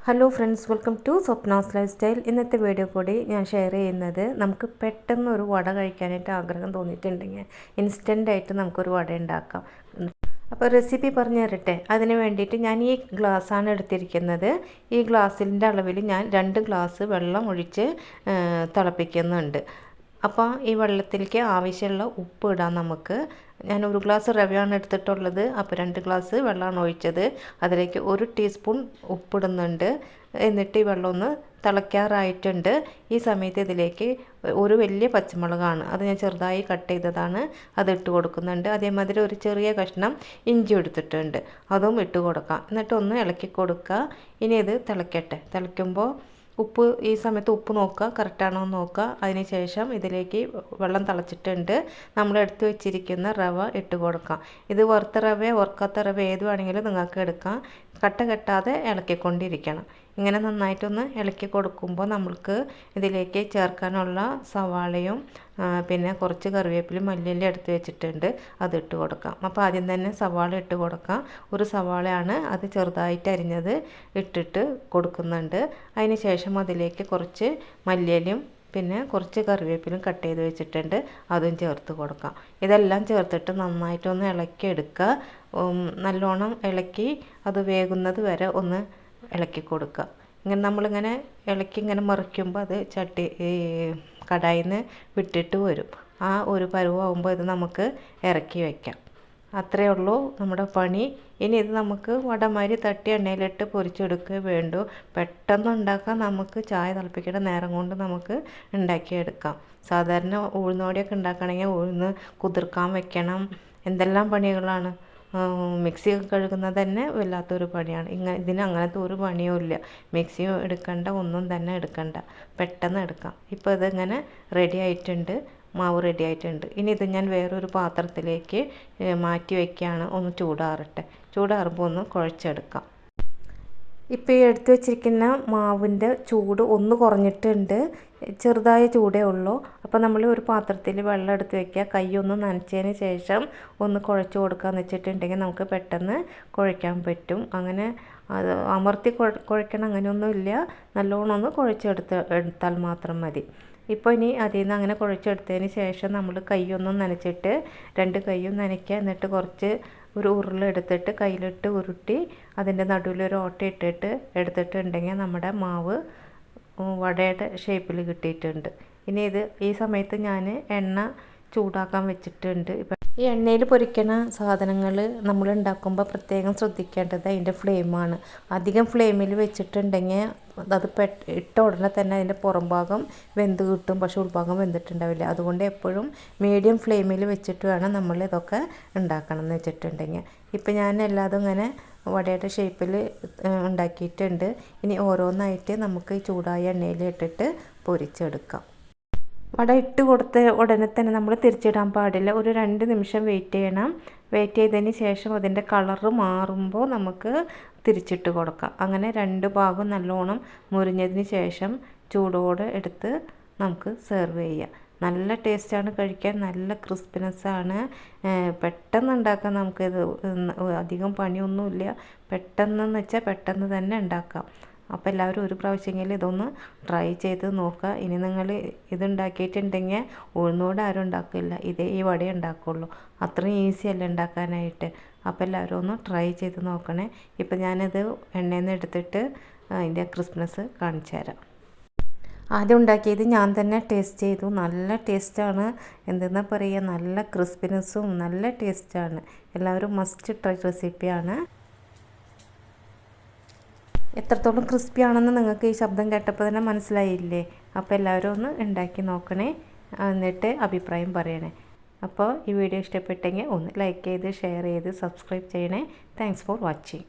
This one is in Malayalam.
Hello friends, welcome to Swapna's life style. ഇന്നത്തെ വീഡിയോ കൂടി ഞാൻ ഷെയർ ചെയ്യുന്നത് നമുക്ക് പെട്ടെന്ന് ഒരു വട കഴിക്കാനായിട്ട് ആഗ്രഹം തോന്നിയിട്ടുണ്ടെങ്കിൽ ഇൻസ്റ്റൻ്റായിട്ട് നമുക്കൊരു വട ഉണ്ടാക്കാം. അപ്പോൾ റെസിപ്പി പറഞ്ഞു തരട്ടെ. അതിന് വേണ്ടിയിട്ട് ഞാൻ ഈ ഗ്ലാസ്സാണ് എടുത്തിരിക്കുന്നത്. ഈ ഗ്ലാസ്സിൻ്റെ അളവിൽ ഞാൻ 2 ഗ്ലാസ് വെള്ളം ഒഴിച്ച് തിളപ്പിക്കുന്നുണ്ട്. അപ്പോൾ ഈ വെള്ളത്തിലേക്ക് ആവശ്യമുള്ള ഉപ്പ് ഇടാം നമുക്ക്. ഞാൻ 1 ഗ്ലാസ് റവയാണ് എടുത്തിട്ടുള്ളത്. അപ്പോൾ 2 ഗ്ലാസ് വെള്ളമാണ് ഒഴിച്ചത്. അതിലേക്ക് 1 ടീസ്പൂൺ ഉപ്പിടുന്നുണ്ട്. എന്നിട്ട് ഈ വെള്ളം ഒന്ന് തിളയ്ക്കാറായിട്ടുണ്ട്. ഈ സമയത്ത് ഇതിലേക്ക് ഒരു വലിയ പച്ചമുളകാണ്, അത് ഞാൻ ചെറുതായി കട്ട് ചെയ്തതാണ്, അത് ഇട്ട് കൊടുക്കുന്നുണ്ട്. അതേമാതിരി ഒരു ചെറിയ കഷ്ണം ഇഞ്ചി എടുത്തിട്ടുണ്ട്, അതും ഇട്ട് കൊടുക്കാം. എന്നിട്ട് ഒന്ന് ഇളക്കി കൊടുക്കുക. ഇനി ഇത് തിളയ്ക്കട്ടെ. തിളയ്ക്കുമ്പോൾ ഉപ്പ് ഈ സമയത്ത് ഉപ്പ് നോക്കുക, കറക്റ്റാണോ എന്ന് നോക്കുക. അതിന് ശേഷം ഇതിലേക്ക് വെള്ളം തിളച്ചിട്ടുണ്ട്. നമ്മൾ എടുത്ത് വെച്ചിരിക്കുന്ന റവ ഇട്ട് കൊടുക്കാം. ഇത് വറുത്ത റവ വറുക്കാത്ത റവ ഏത് വേണമെങ്കിലും നിങ്ങൾക്ക് എടുക്കാം. കട്ട കെട്ടാതെ ഇളക്കിക്കൊണ്ടിരിക്കണം. ഇങ്ങനെ നന്നായിട്ടൊന്ന് ഇളക്കി കൊടുക്കുമ്പോൾ നമ്മൾക്ക് ഇതിലേക്ക് ചേർക്കാനുള്ള സവാളയും പിന്നെ കുറച്ച് കറിവേപ്പിലയും മല്ലിയില എടുത്ത് വെച്ചിട്ടുണ്ട്, അതിട്ട് കൊടുക്കാം. അപ്പോൾ ആദ്യം തന്നെ സവാള ഇട്ട് കൊടുക്കാം. ഒരു സവാളയാണ്, അത് ചെറുതായിട്ട് അരിഞ്ഞത് ഇട്ടിട്ട് കൊടുക്കുന്നുണ്ട്. അതിന് ശേഷം അതിലേക്ക് കുറച്ച് മല്ലിയിലയും പിന്നെ കുറച്ച് കറിവേപ്പിലും കട്ട് ചെയ്ത് വെച്ചിട്ടുണ്ട്, അതും ചേർത്ത് കൊടുക്കാം. ഇതെല്ലാം ചേർത്തിട്ട് നന്നായിട്ടൊന്ന് ഇളക്കി എടുക്കുക. നല്ലോണം ഇളക്കി അത് വേകുന്നത് വരെ ഒന്ന് ഇളക്കി കൊടുക്കുക. ഇങ്ങനെ നമ്മളിങ്ങനെ ഇളക്കി ഇങ്ങനെ മറിക്കുമ്പോൾ അത് കടായിൽ നിന്ന് വിട്ടിട്ട് വരും. ആ ഒരു പരുവാകുമ്പോൾ ഇത് നമുക്ക് ഇറക്കി വയ്ക്കാം. അത്രയേ ഉള്ളൂ നമ്മുടെ പണി. ഇനി ഇത് നമുക്ക് വടമാതിരി തട്ടി എണ്ണയിലിട്ട് പൊരിച്ചെടുക്കുക വേണ്ടു. പെട്ടെന്ന് ഉണ്ടാക്കാൻ, നമുക്ക് ചായ തിളപ്പിക്കേണ്ട നേരം കൊണ്ട് നമുക്ക് ഉണ്ടാക്കിയെടുക്കാം. സാധാരണ ഉഴുന്നോടെയൊക്കെ ഉണ്ടാക്കണമെങ്കിൽ ഉഴുന്ന് കുതിർക്കാൻ വെക്കണം, എന്തെല്ലാം പണികളാണ്. മിക്സി കഴുകുന്നത് തന്നെ വല്ലാത്തൊരു പണിയാണ്. ഇതിന് അങ്ങനത്തെ ഒരു പണിയും ഇല്ല. മിക്സിയും എടുക്കണ്ട, ഒന്നും തന്നെ എടുക്കണ്ട, പെട്ടെന്ന് എടുക്കാം. ഇപ്പോൾ ഇതിങ്ങനെ റെഡി ആയിട്ടുണ്ട്, മാവ് റെഡി ആയിട്ടുണ്ട്. ഇനി ഇത് ഞാൻ വേറൊരു പാത്രത്തിലേക്ക് മാറ്റി വയ്ക്കുകയാണ്. ഒന്ന് ചൂടാറട്ടെ. ചൂടാറുമ്പോൾ ഒന്ന് കുഴച്ചെടുക്കാം. ഇപ്പോൾ ഈ എടുത്തു വച്ചിരിക്കുന്ന മാവിൻ്റെ ചൂട് ഒന്ന് കുറഞ്ഞിട്ടുണ്ട്, ചെറുതായ ചൂടേ ഉള്ളൂ. അപ്പോൾ നമ്മൾ ഒരു പാത്രത്തിൽ വെള്ളം എടുത്ത് വയ്ക്കുക. കൈ ഒന്ന് നനച്ചതിന് ശേഷം ഒന്ന് കുഴച്ച് കൊടുക്കാമെന്ന് വെച്ചിട്ടുണ്ടെങ്കിൽ നമുക്ക് പെട്ടെന്ന് കുഴയ്ക്കാൻ പറ്റും. അങ്ങനെ അത് അമർത്തി കുഴക്കണം അങ്ങനെയൊന്നുമില്ല, നല്ലോണം ഒന്ന് എടുത്താൽ മാത്രം മതി. ഇപ്പോൾ ഇനി അതിൽ നിന്ന് അങ്ങനെ കുഴച്ചെടുത്തതിന് ശേഷം നമ്മൾ കൈയൊന്നും നനച്ചിട്ട് 2 കൈയും നനയ്ക്കുക. എന്നിട്ട് കുറച്ച് ഒരു ഉരുളെടുത്തിട്ട് കയ്യിലിട്ട് ഉരുട്ടി അതിൻ്റെ നടുവിലൊരു ഓട്ട ഇട്ടിട്ട് എടുത്തിട്ടുണ്ടെങ്കിൽ നമ്മുടെ മാവ് വടയുടെ ഷേപ്പിൽ കിട്ടിയിട്ടുണ്ട്. ഇനി ഈ സമയത്ത് ഞാൻ എണ്ണ ചൂടാക്കാൻ വെച്ചിട്ടുണ്ട്. ഈ എണ്ണയിൽ പൊരിക്കണ സാധനങ്ങൾ നമ്മൾ ഉണ്ടാക്കുമ്പോൾ പ്രത്യേകം ശ്രദ്ധിക്കേണ്ടത് അതിൻ്റെ ഫ്ലെയിമാണ്. അധികം ഫ്ലെയിമിൽ വെച്ചിട്ടുണ്ടെങ്കിൽ അത് ഇട്ട ഉടനെ തന്നെ അതിൻ്റെ പുറം ഭാഗം വെന്ത് കിട്ടും, പക്ഷേ ഉൾഭാഗം വെന്തിട്ടുണ്ടാവില്ല. അതുകൊണ്ട് എപ്പോഴും മീഡിയം ഫ്ലെയിമിൽ വെച്ചിട്ട് വേണം നമ്മൾ ഇതൊക്കെ ഉണ്ടാക്കണം എന്ന് വെച്ചിട്ടുണ്ടെങ്കിൽ. ഇപ്പം ഞാൻ എല്ലാതും ഇങ്ങനെ വടയുടെ ഷേപ്പിൽ ഉണ്ടാക്കിയിട്ടുണ്ട്. ഇനി ഓരോന്നായിട്ട് നമുക്ക് ഈ ചൂടായ എണ്ണയിൽ ഇട്ടിട്ട് പൊരിച്ചെടുക്കാം. വട ഇട്ട് കൊടുത്ത ഉടനെ തന്നെ നമ്മൾ തിരിച്ചിടാൻ പാടില്ല. ഒരു 2 നിമിഷം വെയിറ്റ് ചെയ്യണം. വെയിറ്റ് ചെയ്തതിന് ശേഷം അതിൻ്റെ കളറ് മാറുമ്പോൾ നമുക്ക് തിരിച്ചിട്ട് കൊടുക്കാം. അങ്ങനെ 2 ഭാഗം നല്ലോണം മുരിഞ്ഞതിന് ശേഷം ചൂടോടെ എടുത്ത് നമുക്ക് സെർവ് ചെയ്യാം. നല്ല ടേസ്റ്റാണ് കഴിക്കാൻ, നല്ല ക്രിസ്പിനെസ്സാണ്. പെട്ടെന്ന് ഉണ്ടാക്കാൻ നമുക്കിത്, അധികം പണിയൊന്നുമില്ല. പെട്ടെന്നെന്ന് വെച്ചാൽ പെട്ടെന്ന് തന്നെ ഉണ്ടാക്കാം. അപ്പോൾ എല്ലാവരും ഒരു പ്രാവശ്യമെങ്കിലും ഇതൊന്ന് ട്രൈ ചെയ്ത് നോക്കുക. ഇനി നിങ്ങൾ ഇതുണ്ടാക്കിയിട്ടുണ്ടെങ്കിൽ ഉഴുന്നോടെ ആരും ഉണ്ടാക്കില്ല, ഈ വട ഉണ്ടാക്കുള്ളൂ. അത്രയും ഈസി അല്ല ഉണ്ടാക്കാനായിട്ട്. അപ്പോൾ എല്ലാവരും ഒന്ന് ട്രൈ ചെയ്ത് നോക്കണേ. ഇപ്പോൾ ഞാനിത് എണ്ണയിൽ നിന്ന് എടുത്തിട്ട് അതിൻ്റെ ക്രിസ്മസ് കാണിച്ചു തരാം. ആദ്യം ഉണ്ടാക്കിയത് ഞാൻ തന്നെ ടേസ്റ്റ് ചെയ്തു. നല്ല ടേസ്റ്റാണ്. എന്തെന്നാ പറയുക, നല്ല ക്രിസ്പിനെസ്സും നല്ല ടേസ്റ്റാണ്. എല്ലാവരും മസ്റ്റ് ട്രൈ റെസിപ്പിയാണ്. എത്രത്തോളം ക്രിസ്പിയാണെന്ന് നിങ്ങൾക്ക് ഈ ശബ്ദം കേട്ടപ്പോൾ തന്നെ മനസ്സിലായില്ലേ? അപ്പോൾ എല്ലാവരും ഒന്ന് ഉണ്ടാക്കി നോക്കണേ, എന്നിട്ട് അഭിപ്രായം പറയണേ. അപ്പോൾ ഈ വീഡിയോ ഇഷ്ടപ്പെട്ടെങ്കിൽ ഒന്ന് ലൈക്ക് ചെയ്ത് ഷെയർ ചെയ്ത് സബ്സ്ക്രൈബ് ചെയ്യണേ. Thanks for watching.